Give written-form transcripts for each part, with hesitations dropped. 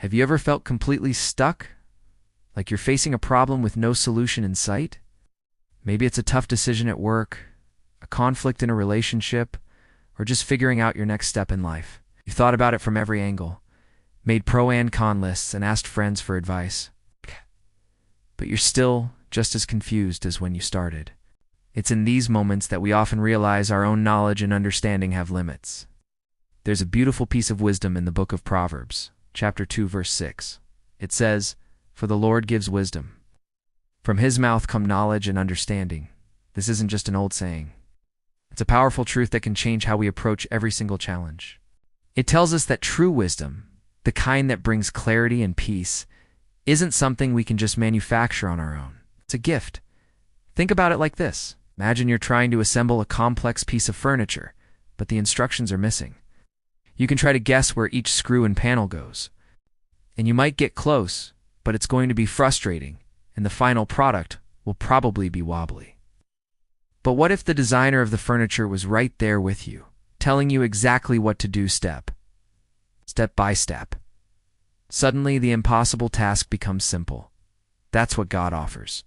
Have you ever felt completely stuck? Like you're facing a problem with no solution in sight? Maybe it's a tough decision at work, a conflict in a relationship, or just figuring out your next step in life. You've thought about it from every angle, made pro and con lists, and asked friends for advice. But you're still just as confused as when you started. It's in these moments that we often realize our own knowledge and understanding have limits. There's a beautiful piece of wisdom in the book of Proverbs, chapter 2, verse 6. It says, "For the Lord gives wisdom. From his mouth come knowledge and understanding." This isn't just an old saying. It's a powerful truth that can change how we approach every single challenge. It tells us that true wisdom, the kind that brings clarity and peace, isn't something we can just manufacture on our own. It's a gift. Think about it like this. Imagine you're trying to assemble a complex piece of furniture, but the instructions are missing. You can try to guess where each screw and panel goes. And you might get close, but it's going to be frustrating, and the final product will probably be wobbly. But what if the designer of the furniture was right there with you, telling you exactly what to do step by step? Suddenly, the impossible task becomes simple. That's what God offers.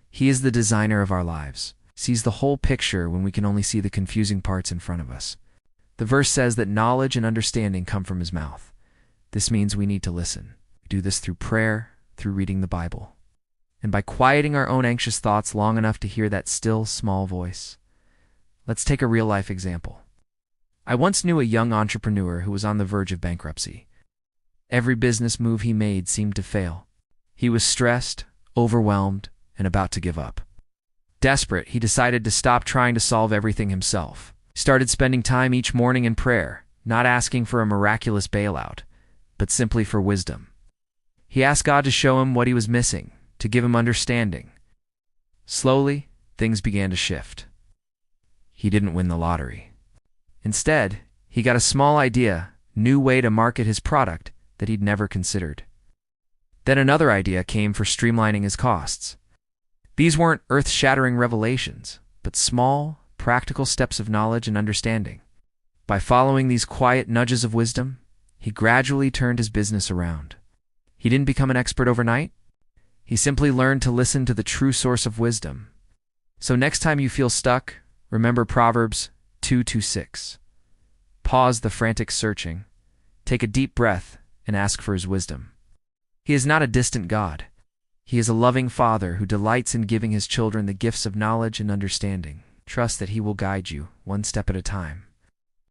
He is the designer of our lives, sees the whole picture when we can only see the confusing parts in front of us. The verse says that knowledge and understanding come from his mouth. This means we need to listen. We do this through prayer, through reading the Bible, and by quieting our own anxious thoughts long enough to hear that still, small voice. Let's take a real-life example. I once knew a young entrepreneur who was on the verge of bankruptcy. Every business move he made seemed to fail. He was stressed, overwhelmed, and about to give up. Desperate, he decided to stop trying to solve everything himself. He started spending time each morning in prayer, not asking for a miraculous bailout, but simply for wisdom. He asked God to show him what he was missing, to give him understanding. Slowly, things began to shift. He didn't win the lottery. Instead, he got a small idea, new way to market his product that he'd never considered. Then another idea came for streamlining his costs. These weren't earth-shattering revelations, but small, practical steps of knowledge and understanding. By following these quiet nudges of wisdom, he gradually turned his business around. He didn't become an expert overnight. He simply learned to listen to the true source of wisdom. So next time you feel stuck, remember Proverbs 2:6. Pause the frantic searching, take a deep breath, and ask for his wisdom. He is not a distant God. He is a loving Father who delights in giving his children the gifts of knowledge and understanding. Trust that he will guide you, one step at a time.